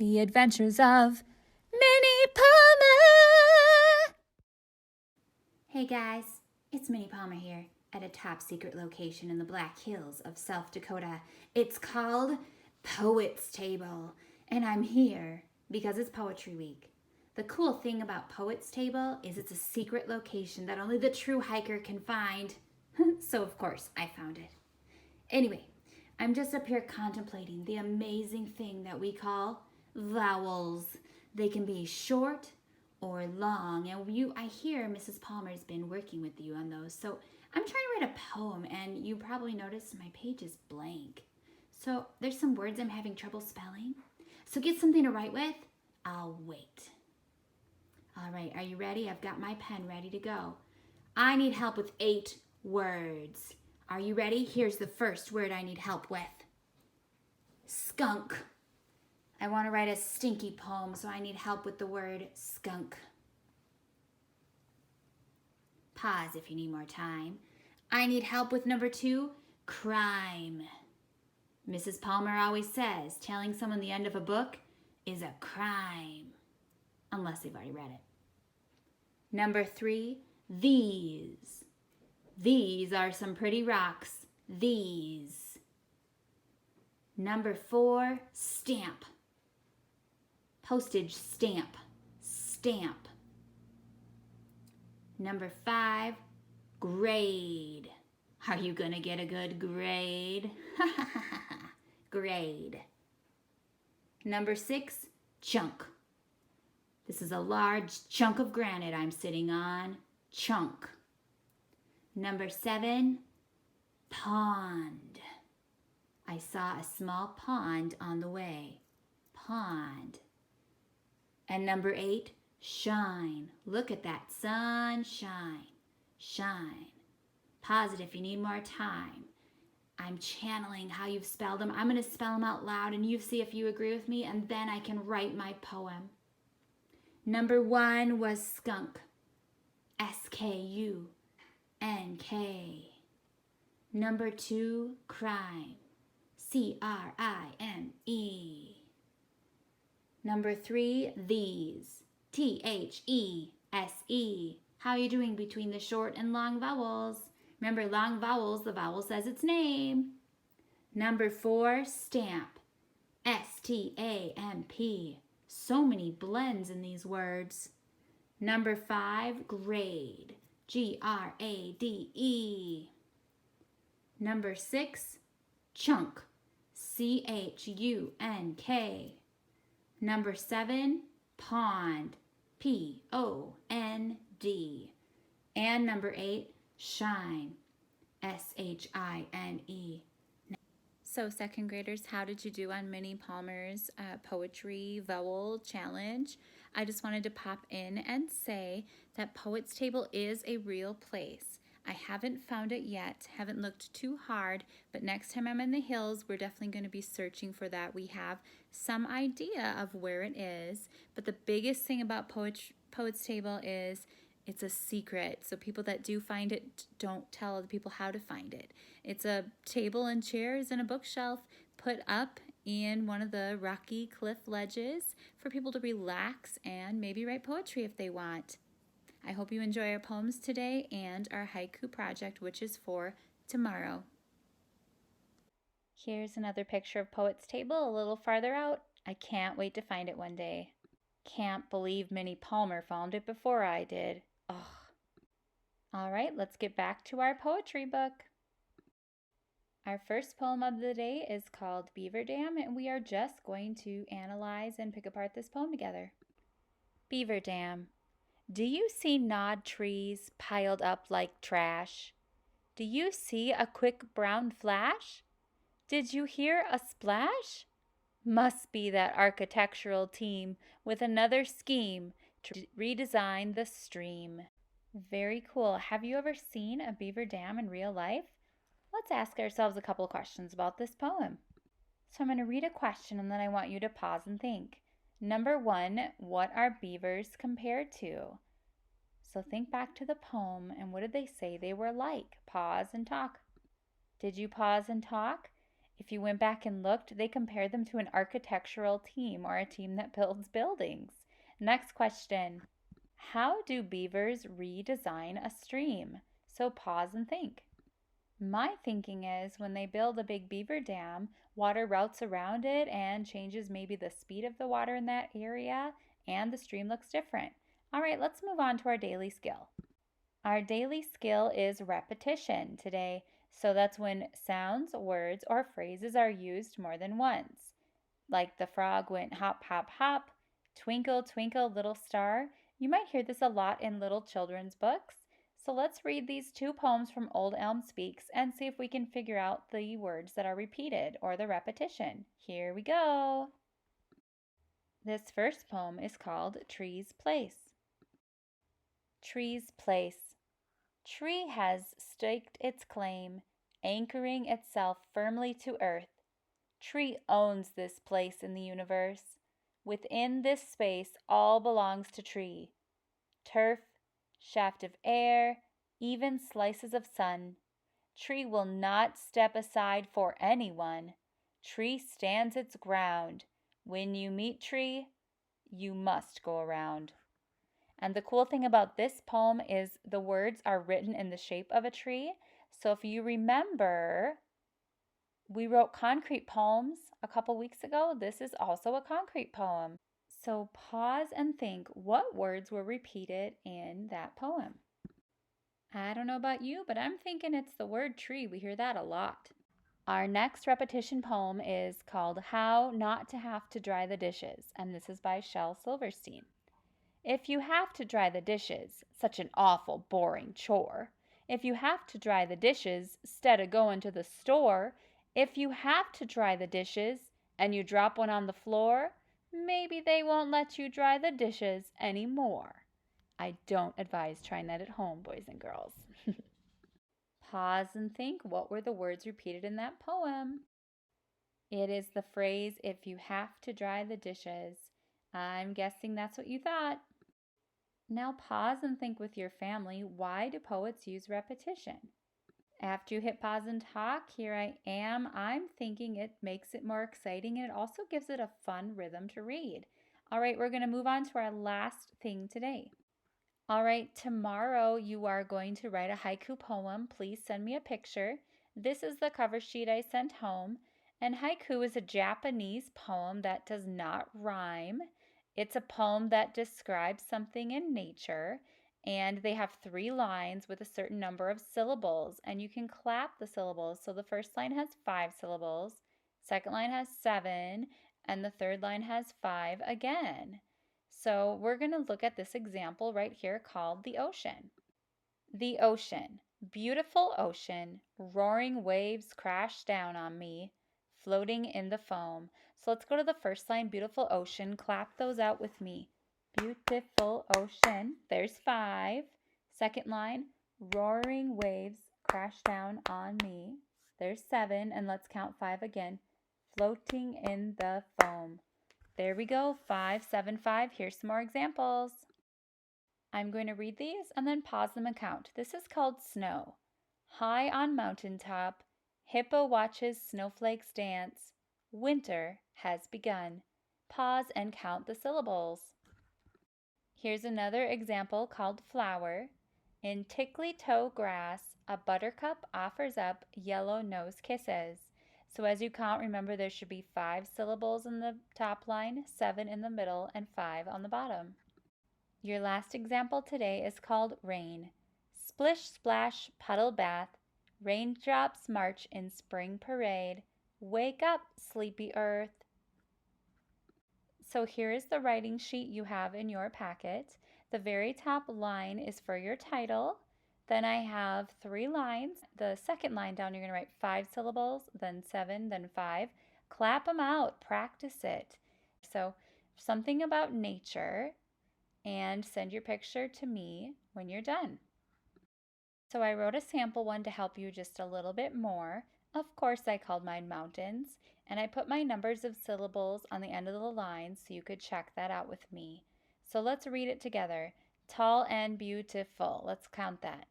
The Adventures of Minnie Palmer. Hey guys, it's Minnie Palmer here at a top secret location in the Black Hills of South Dakota. It's called Poets Table, and I'm here because it's Poetry Week. The cool thing about Poets Table is it's a secret location that only the true hiker can find. So of course I found it. Anyway, I'm just up here contemplating the amazing thing that we call vowels. They can be short or long, and I hear Mrs. Palmer's been working with you on those. So I'm trying to write a poem, and you probably noticed my page is blank. So there's some words I'm having trouble spelling. So get something to write with. I'll wait. All right, are you ready? I've got my pen ready to go. I need help with 8 words. Are you ready? Here's the first word I need help with. Skunk. I want to write a stinky poem, so I need help with the word skunk. Pause if you need more time. I need help with number 2, crime. Mrs. Palmer always says telling someone the end of a book is a crime, unless they've already read it. Number 3, these. These are some pretty rocks. These. Number 4, stamp. Postage stamp. Stamp. Number 5, grade. Are you gonna get a good grade? Grade. Number 6, chunk. This is a large chunk of granite I'm sitting on. Chunk. Number 7, pond. I saw a small pond on the way. Pond. And number 8, shine. Look at that sunshine. Shine. Pause it if you need more time. I'm channeling how you've spelled them. I'm going to spell them out loud and you see if you agree with me, and then I can write my poem. Number 1 was skunk. SKUNK. Number 2, crime. CRIME. Number 3, these. THESE. How are you doing between the short and long vowels? Remember, long vowels, the vowel says its name. Number 4, stamp. STAMP. So many blends in these words. Number 5, grade. GRADE. Number 6, chunk. CHUNK. Number 7, pond. POND. And number 8, shine. SHINE. So second graders, how did you do on Minnie Palmer's poetry vowel challenge? I just wanted to pop in and say that Poets Table is a real place. I haven't found it yet, haven't looked too hard, but next time I'm in the hills, we're definitely going to be searching for that. We have some idea of where it is, but the biggest thing about Poets Table is it's a secret. So people that do find it don't tell other people how to find it. It's a table and chairs and a bookshelf put up in one of the rocky cliff ledges for people to relax and maybe write poetry if they want. I hope you enjoy our poems today and our haiku project, which is for tomorrow. Here's another picture of Poets Table a little farther out. I can't wait to find it one day. Can't believe Minnie Palmer found it before I did. Ugh. All right, let's get back to our poetry book. Our first poem of the day is called Beaver Dam, and we are just going to analyze and pick apart this poem together. Beaver Dam. Do you see gnawed trees piled up like trash? Do you see a quick brown flash? Did you hear a splash? Must be that architectural team with another scheme to redesign the stream. Very cool. Have you ever seen a beaver dam in real life? Let's ask ourselves a couple questions about this poem. So I'm going to read a question and then I want you to pause and think. Number 1, what are beavers compared to? So think back to the poem and what did they say they were like? Pause and talk. Did you pause and talk? If you went back and looked, they compared them to an architectural team or a team that builds buildings. Next question. How do beavers redesign a stream? So pause and think. My thinking is when they build a big beaver dam, water routes around it and changes maybe the speed of the water in that area, and the stream looks different. All right, let's move on to our daily skill. Our daily skill is repetition today. So that's when sounds, words, or phrases are used more than once. Like the frog went hop, hop, hop, twinkle, twinkle, little star. You might hear this a lot in little children's books. So let's read these two poems from Old Elm Speaks and see if we can figure out the words that are repeated or the repetition. Here we go. This first poem is called Tree's Place. Tree's Place. Tree has staked its claim, anchoring itself firmly to earth. Tree owns this place in the universe. Within this space, all belongs to tree. Turf, shaft of air, even slices of sun. Tree will not step aside for anyone. Tree stands its ground. When you meet tree, you must go around. And the cool thing about this poem is the words are written in the shape of a tree. So if you remember, we wrote concrete poems a couple weeks ago. This is also a concrete poem. So pause and think, what words were repeated in that poem? I don't know about you, but I'm thinking it's the word tree. We hear that a lot. Our next repetition poem is called How Not to Have to Dry the Dishes, and this is by Shel Silverstein. If you have to dry the dishes, such an awful boring chore. If you have to dry the dishes, 'stead of going to the store. If you have to dry the dishes, and you drop one on the floor, maybe they won't let you dry the dishes anymore. I don't advise trying that at home, boys and girls. Pause and think, what were the words repeated in that poem? It is the phrase, if you have to dry the dishes. I'm guessing that's what you thought. Now pause and think with your family, why do poets use repetition? After you hit pause and talk, here I am. I'm thinking it makes it more exciting and it also gives it a fun rhythm to read. All right, we're going to move on to our last thing today. All right, tomorrow you are going to write a haiku poem. Please send me a picture. This is the cover sheet I sent home. And haiku is a Japanese poem that does not rhyme. It's a poem that describes something in nature, and they have 3 lines with a certain number of syllables, and you can clap the syllables. So the first line has 5 syllables, second line has 7, and the third line has 5 again. So we're going to look at this example right here called the ocean. The ocean, beautiful ocean, roaring waves crash down on me, floating in the foam. So let's go to the first line, beautiful ocean. Clap those out with me. Beautiful ocean, there's 5. Second line, roaring waves crash down on me. There's 7, and let's count 5 again. Floating in the foam. There we go, 5, 7, 5. Here's some more examples. I'm going to read these and then pause them and count. This is called snow. High on mountaintop, hippo watches snowflakes dance. Winter has begun. Pause and count the syllables. Here's another example called flower. In tickly toe grass, a buttercup offers up yellow nose kisses. So as you count, remember there should be 5 syllables in the top line, 7 in the middle, and 5 on the bottom. Your last example today is called rain. Splish, splash, puddle bath. Raindrops march in spring parade. Wake up, sleepy earth. So here is the writing sheet you have in your packet. The very top line is for your title. Then I have 3 lines. The second line down, you're going to write 5 syllables, then 7, then 5. Clap them out, practice it. So something about nature, and send your picture to me when you're done. So I wrote a sample one to help you just a little bit more. Of course, I called mine mountains, and I put my numbers of syllables on the end of the line so you could check that out with me. So let's read it together. Tall and beautiful. Let's count that.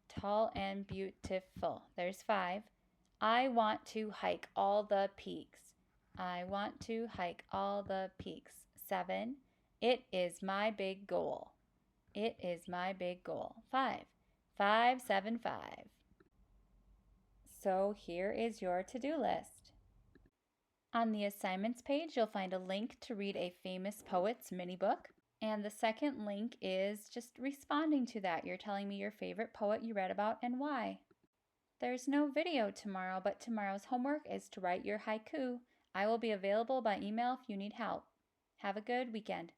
Tall and beautiful. There's 5. I want to hike all the peaks. I want to hike all the peaks. 7. It is my big goal. It is my big goal. 5. 5, 7, 5. So here is your to-do list. On the assignments page, you'll find a link to read a famous poet's mini book. And the second link is just responding to that. You're telling me your favorite poet you read about and why. There's no video tomorrow, but tomorrow's homework is to write your haiku. I will be available by email if you need help. Have a good weekend.